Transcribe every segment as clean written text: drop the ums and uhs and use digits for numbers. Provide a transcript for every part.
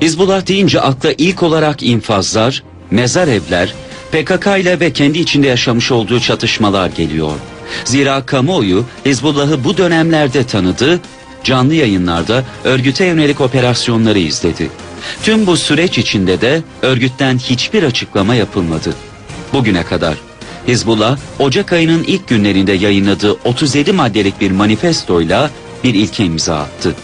Hizbullah deyince akla ilk olarak infazlar, mezar evler, PKK ile ve kendi içinde yaşamış olduğu çatışmalar geliyor. Zira kamuoyu Hizbullah'ı bu dönemlerde tanıdı, canlı yayınlarda örgüte yönelik operasyonları izledi. Tüm bu süreç içinde de örgütten hiçbir açıklama yapılmadı. Bugüne kadar Hizbullah, Ocak ayının ilk günlerinde yayınladığı 37 maddelik bir manifestoyla bir ilke imza attı.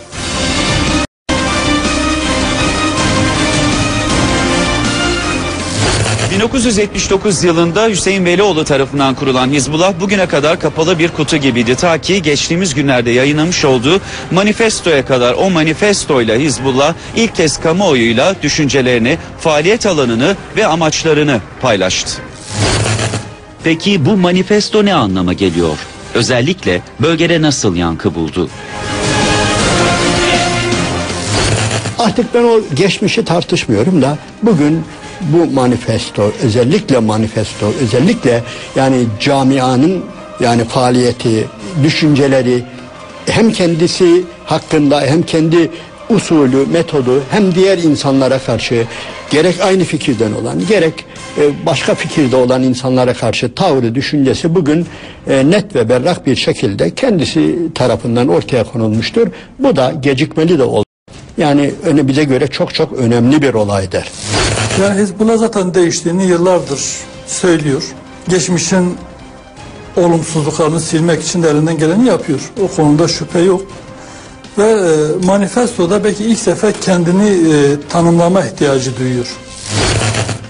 ...1979 yılında Hüseyin Velioğlu tarafından kurulan Hizbullah bugüne kadar kapalı bir kutu gibiydi. Ta ki geçtiğimiz günlerde yayınlamış olduğu manifestoya kadar. O manifestoyla Hizbullah ilk kez kamuoyuyla düşüncelerini, faaliyet alanını ve amaçlarını paylaştı. Peki bu manifesto ne anlama geliyor? Özellikle bölgede nasıl yankı buldu? Artık ben o geçmişi tartışmıyorum da bugün bu manifesto, özellikle yani camianın yani faaliyeti, düşünceleri hem kendisi hakkında hem kendi usulü, metodu hem diğer insanlara karşı gerek aynı fikirden olan gerek başka fikirde olan insanlara karşı tavrı, düşüncesi bugün net ve berrak bir şekilde kendisi tarafından ortaya konulmuştur. Bu da gecikmeli de oldu. Yani bize göre çok çok önemli bir olaydır. Yani Hizbullah zaten değiştiğini yıllardır söylüyor. Geçmişin olumsuzluklarını silmek için de elinden geleni yapıyor. O konuda şüphe yok. Ve manifestoda belki ilk sefer kendini tanımlama ihtiyacı duyuyor.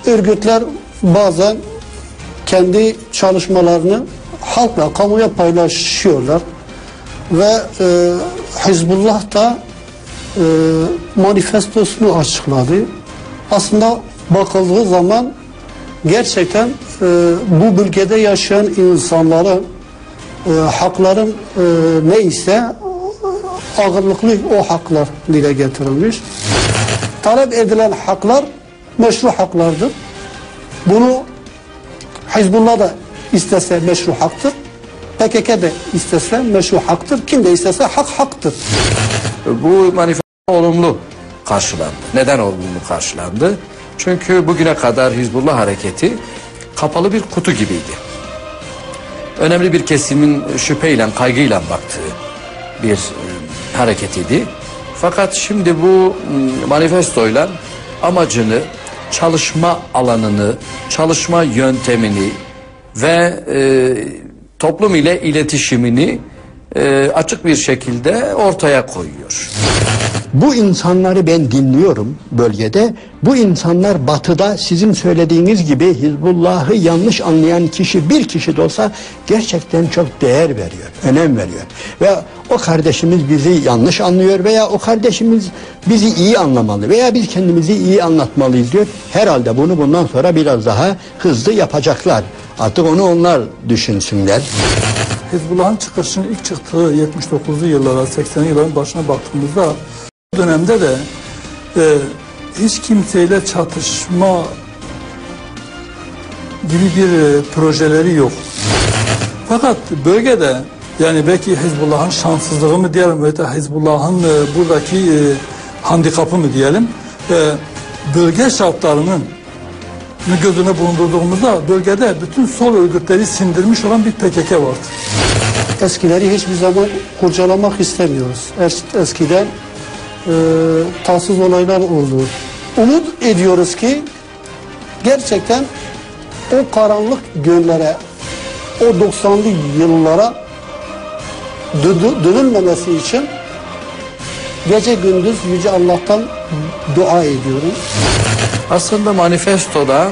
Örgütler bazen kendi çalışmalarını halkla, kamuya paylaşıyorlar. Ve Hizbullah da manifestosunu açıkladı. Aslında bakıldığı zaman gerçekten bu bölgede yaşayan insanların hakların neyse ağırlıklı o haklar dile getirilmiş. Talep edilen haklar meşru haklardır. Bunu Hizbullah da istese meşru haktır. PKK de istese meşru haktır. Kim de istese haktır. Bu manifesto olumlu karşılandı. Neden olumlu karşılandı? Çünkü bugüne kadar Hizbullah hareketi kapalı bir kutu gibiydi. Önemli bir kesimin şüpheyle, kaygıyla baktığı bir hareketiydi. Fakat şimdi bu manifestoyla amacını, çalışma alanını, çalışma yöntemini ve toplum ile iletişimini açık bir şekilde ortaya koyuyor. Bu insanları ben dinliyorum bölgede. Bu insanlar batıda sizin söylediğiniz gibi Hizbullah'ı yanlış anlayan kişi bir kişi de olsa gerçekten çok değer veriyor, önem veriyor. Ve o kardeşimiz bizi yanlış anlıyor veya o kardeşimiz bizi iyi anlamalı veya biz kendimizi iyi anlatmalıyız diyor. Herhalde bunu bundan sonra biraz daha hızlı yapacaklar. Artık onu onlar düşünsünler. Hizbullah'ın çıkışının ilk çıktığı 79'lu yıllara, 80'li yılların başına baktığımızda bu dönemde de hiç kimseyle çatışma gibi bir projeleri yok. Fakat bölgede yani belki Hizbullah'ın şanssızlığı mı diyelim veya Hizbullah'ın buradaki handikapı mı diyelim, bölge şartlarının gözüne bulundurduğumuzda bölgede bütün sol örgütleri sindirmiş olan bir PKK vardı. Eskileri hiçbir zaman kurcalamak istemiyoruz. Eskiden tatsız olaylar oldu. Umut ediyoruz ki gerçekten o karanlık günlere, o 90'lı yıllara dönülmemesi için gece gündüz Yüce Allah'tan dua ediyoruz. Aslında manifestoda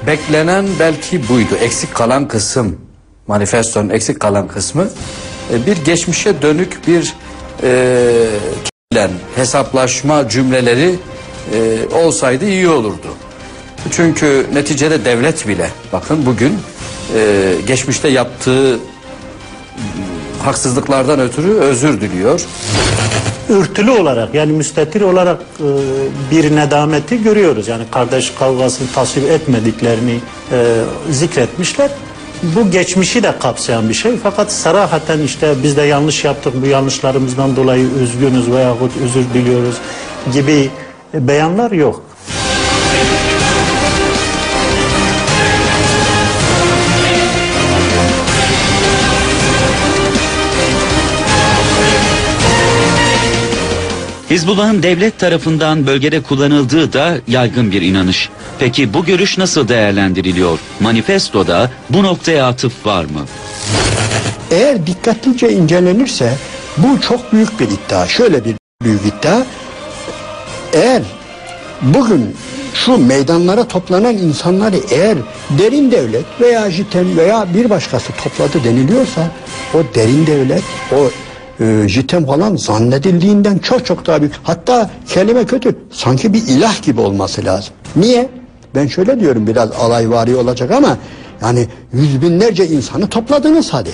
beklenen belki buydu. Eksik kalan kısım, manifestonun eksik kalan kısmı bir geçmişe dönük bir hesaplaşma cümleleri olsaydı iyi olurdu. Çünkü neticede devlet bile bakın bugün geçmişte yaptığı haksızlıklardan ötürü özür diliyor. Örtülü olarak yani müstetir olarak bir nedameti görüyoruz. Yani kardeş kavgasını tasvip etmediklerini zikretmişler. Bu geçmişi de kapsayan bir şey. Fakat sarahaten işte biz de yanlış yaptık, bu yanlışlarımızdan dolayı üzgünüz veyahut özür diliyoruz gibi beyanlar yok. Hizbullah'ın devlet tarafından bölgede kullanıldığı da yaygın bir inanış. Peki bu görüş nasıl değerlendiriliyor? Manifestoda bu noktaya atıf var mı? Eğer dikkatlice incelenirse bu çok büyük bir iddia. Şöyle bir büyük iddia. Eğer bugün şu meydanlara toplanan insanları eğer derin devlet veya JITEM veya bir başkası topladı deniliyorsa o derin devlet, o JITEM falan zannedildiğinden çok çok daha büyük. Hatta kelime kötü, sanki bir ilah gibi olması lazım. Niye? Ben şöyle diyorum, biraz alayvari olacak ama yani yüz binlerce insanı topladınız hadi.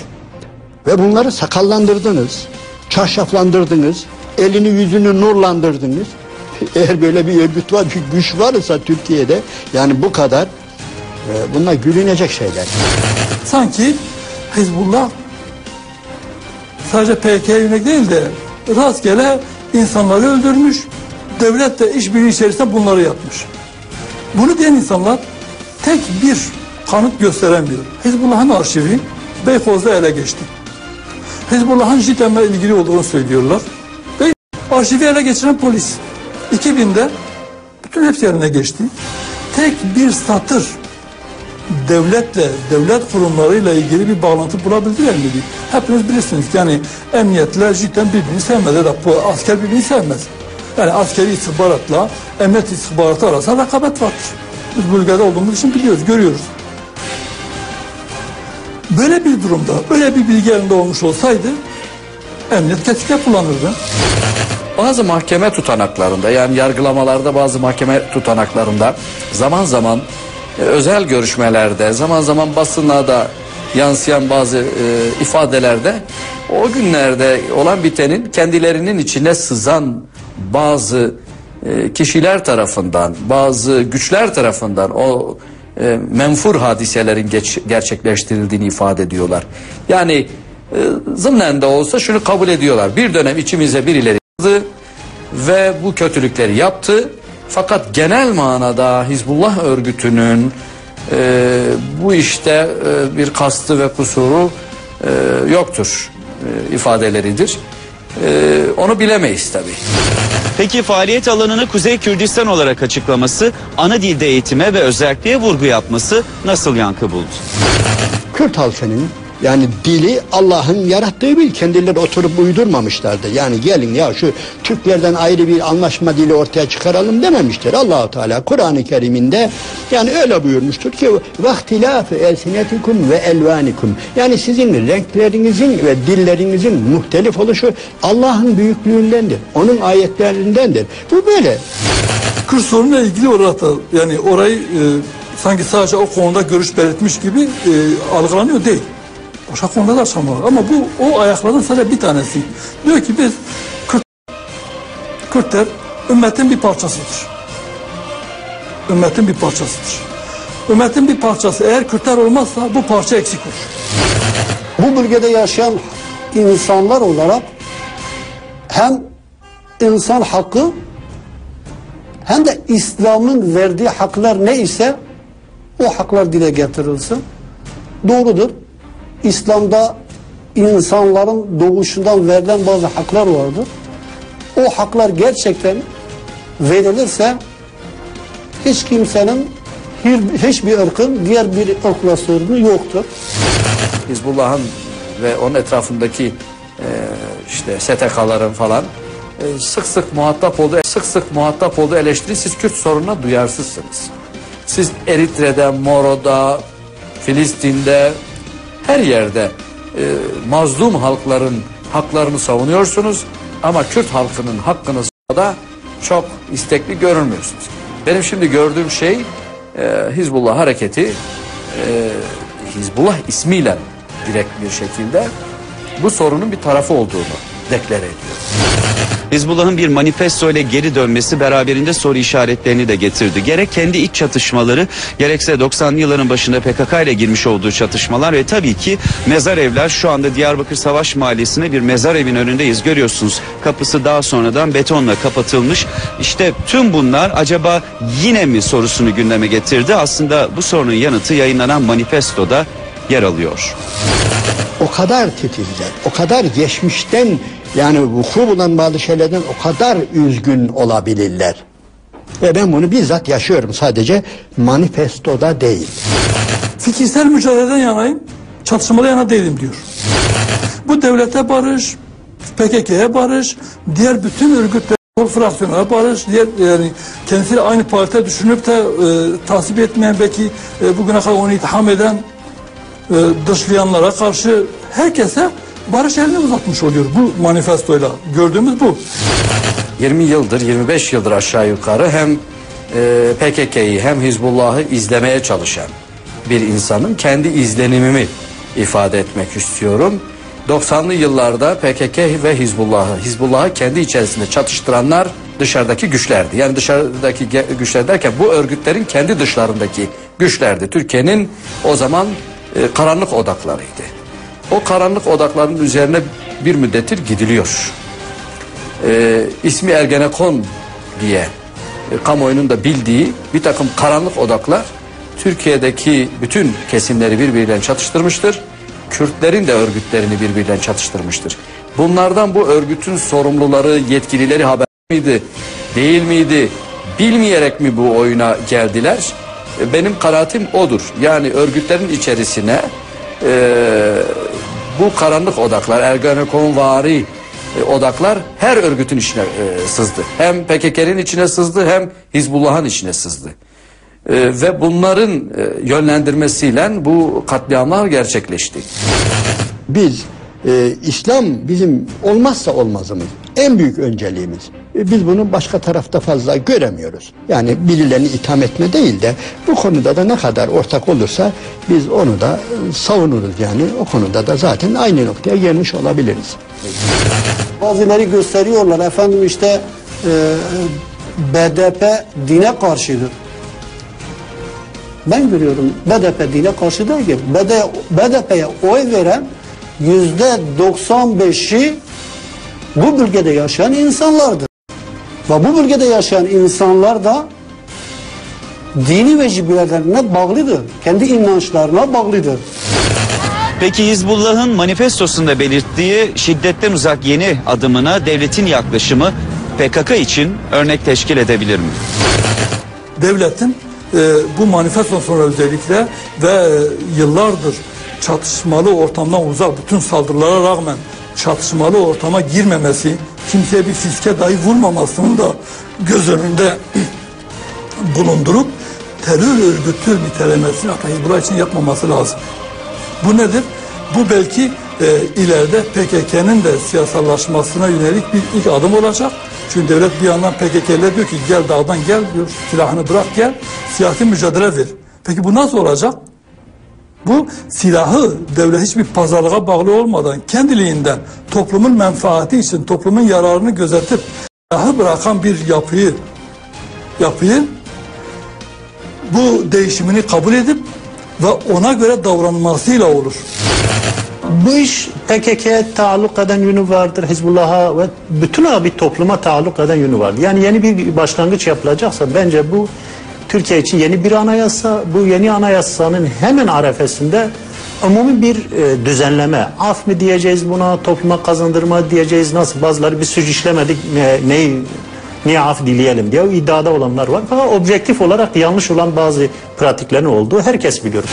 Ve bunları sakallandırdınız, çarşaflandırdınız, elini yüzünü nurlandırdınız. Eğer böyle bir örgüt var, bir güç varsa Türkiye'de, yani bu kadar, bunlar gülünecek şeyler. Sanki Hizbullah sadece PKK'ya yönelik değil de rastgele insanları öldürmüş, devletle işbirliği içerisinde bunları yapmış. Bunu diyen insanlar tek bir kanıt gösteremiyor. Hizbullah'ın arşivi Beykoz'da ele geçti. Hizbullah'ın JITEM'le ilgili olduğunu söylüyorlar. Ve arşivi ele geçiren polis 2000'de bütün hepsi eline geçti. Tek bir satır devletle, devlet kurumlarıyla ilgili bir bağlantı bulabildiler mi? Hepiniz bilirsiniz ki yani emniyetle JITEM birbirini sevmez ya da asker birbirini sevmez. Yani askeri istihbaratla emniyet istihbaratı arasında rekabet vardır. Biz bölgede olduğumuz için biliyoruz, görüyoruz. Böyle bir durumda, öyle bir bilgi elinde olmuş olsaydı emniyet kesinlikle kullanırdı. Bazı mahkeme tutanaklarında, yani yargılamalarda, bazı mahkeme tutanaklarında zaman zaman özel görüşmelerde, zaman zaman basına da yansıyan bazı ifadelerde o günlerde olan bitenin kendilerinin içine sızan bazı kişiler tarafından, bazı güçler tarafından o menfur hadiselerin gerçekleştirildiğini ifade ediyorlar. Yani zımnen de olsa şunu kabul ediyorlar. Bir dönem içimize birileri yazdı ve bu kötülükleri yaptı. Fakat genel manada Hizbullah örgütünün bu işte bir kastı ve kusuru yoktur ifadeleridir. Onu bilemeyiz tabii. Peki faaliyet alanını Kuzey Kürdistan olarak açıklaması, ana dilde eğitime ve özelliğe vurgu yapması nasıl yankı buldu? Kürt halkının yani dili Allah'ın yarattığı bir, kendileri oturup uydurmamışlardı. Yani gelin ya şu Türklerden ayrı bir anlaşma dili ortaya çıkaralım dememiştir. Allah-u Teala Kur'an-ı Kerim'inde yani öyle buyurmuştur ki vaktilâfe elsinetikum ve elvanikum, yani sizin renklerinizin ve dillerinizin muhtelif oluşu Allah'ın büyüklüğündendir. Onun ayetlerindendir. Bu böyle. Kürt sorunuyla ilgili olarak da yani orayı sanki sadece o konuda görüş belirtmiş gibi algılanıyor değil. Başka konuda da açıklamalar. Ama bu o ayaklardan sadece bir tanesi. Diyor ki biz Kürtler ümmetin bir parçasıdır. Ümmetin bir parçasıdır. Ümmetin bir parçası eğer Kürtler olmazsa bu parça eksik olur. Bu bölgede yaşayan insanlar olarak hem insan hakkı hem de İslam'ın verdiği haklar ne ise o haklar dile getirilsin. Doğrudur. İslam'da insanların doğuşundan verilen bazı haklar vardır. O haklar gerçekten verilirse hiç kimsenin, hiçbir ırkın diğer bir ırkla sorunu yoktur. Hizbullah'ın ve onun etrafındaki işte STK'ların falan sık sık muhatap olduğu eleştiri, siz Kürt sorununa duyarsızsınız. Siz Eritre'de, Moro'da, Filistin'de, her yerde mazlum halkların haklarını savunuyorsunuz ama Kürt halkının hakkını da çok istekli görünmüyorsunuz. Benim şimdi gördüğüm şey Hizbullah hareketi Hizbullah ismiyle direkt bir şekilde bu sorunun bir tarafı olduğunu deklare ediyor. Hizbullah'ın bir manifesto ile geri dönmesi beraberinde soru işaretlerini de getirdi. Gerek kendi iç çatışmaları, gerekse 90'lı yılların başında PKK ile girmiş olduğu çatışmalar ve tabii ki mezar evler. Şu anda Diyarbakır Savaş Mahallesi'nde bir mezar evin önündeyiz. Görüyorsunuz, kapısı daha sonradan betonla kapatılmış. İşte tüm bunlar acaba yine mi sorusunu gündeme getirdi. Aslında bu sorunun yanıtı yayınlanan manifestoda yer alıyor. O kadar titizler, o kadar geçmişten, yani vuku bulan bazı şeylerden o kadar üzgün olabilirler. Ve ben bunu bizzat yaşıyorum, sadece manifestoda değil. Fikirsel mücadeleden yanayım, çatışmalı yana değilim diyor. Bu devlete barış, PKK'ya barış, diğer bütün örgütler, fraksiyonlara barış, diğer yani kendisiyle aynı partide düşünüp de tasvip etmeyen, belki bugüne kadar onu itham eden, dışlayanlara karşı herkese barış elini uzatmış oluyor bu manifestoyla. Gördüğümüz bu. 20 yıldır, 25 yıldır aşağı yukarı hem PKK'yı hem Hizbullah'ı izlemeye çalışan bir insanın kendi izlenimimi ifade etmek istiyorum. 90'lı yıllarda PKK ve Hizbullah'ı kendi içerisinde çatıştıranlar dışarıdaki güçlerdi. Yani dışarıdaki güçler derken bu örgütlerin kendi dışlarındaki güçlerdi. Türkiye'nin o zaman karanlık odaklarıydı. O karanlık odakların üzerine bir müddettir gidiliyor. İsmi Ergenekon diye kamuoyunun da bildiği bir takım karanlık odaklar Türkiye'deki bütün kesimleri birbiriyle çatıştırmıştır. Kürtlerin de örgütlerini birbiriyle çatıştırmıştır. Bunlardan bu örgütün sorumluları, yetkilileri haber miydi, değil miydi, bilmeyerek mi bu oyuna geldiler? Benim kanaatim odur. Yani örgütlerin içerisine bu karanlık odaklar, Ergenekonvari odaklar her örgütün içine sızdı. Hem PKK'nin içine sızdı, hem Hizbullah'ın içine sızdı. Ve bunların yönlendirmesiyle bu katliamlar gerçekleşti. Biz, İslam bizim olmazsa olmazımız, en büyük önceliğimiz. Biz bunu başka tarafta fazla göremiyoruz. Yani birilerini itham etme değil de bu konuda da ne kadar ortak olursa biz onu da savunuruz yani. O konuda da zaten aynı noktaya gelmiş olabiliriz. Bazıları gösteriyorlar efendim işte BDP dine karşıdır. Ben görüyorum BDP dine karşı değil ki. BDP'ye oy veren %95'i bu bölgede yaşayan insanlardır. Ve bu bölgede yaşayan insanlar da dini vecibelerine bağlıdır. Kendi inançlarına bağlıdır. Peki Hizbullah'ın manifestosunda belirttiği şiddetten uzak yeni adımına devletin yaklaşımı PKK için örnek teşkil edebilir mi? Devletin bu manifesto sonra özellikle ve yıllardır çatışmalı ortamdan uzak, bütün saldırılara rağmen çatışmalı ortama girmemesi, kimseye bir fiske dahi vurmamasını da göz önünde bulundurup terör örgütü nitelemesini hatta Hizbullah için yapmaması lazım. Bu nedir? Bu belki ileride PKK'nın da siyasallaşmasına yönelik bir ilk adım olacak. Çünkü devlet bir yandan PKK'le diyor ki gel dağdan gel diyor, silahını bırak gel, siyasi mücadele ver. Peki bu nasıl olacak? Bu silahı devlet hiçbir pazarlığa bağlı olmadan kendiliğinden toplumun menfaati için, toplumun yararını gözetip silahı bırakan bir yapıyı bu değişimini kabul edip ve ona göre davranmasıyla olur. Bu iş PKK'ya taalluk eden yönü vardır, Hizbullah'a ve bütün bir topluma taalluk eden yönü vardır. Yani yeni bir başlangıç yapılacaksa bence bu Türkiye için yeni bir anayasa, bu yeni anayasanın hemen arefesinde umumi bir düzenleme. Af mı diyeceğiz buna, topluma kazandırma diyeceğiz, nasıl bazıları bir suç işlemedik, niye af dileyelim diye iddiada olanlar var. Fakat objektif olarak yanlış olan bazı pratiklerin olduğu herkes biliyor.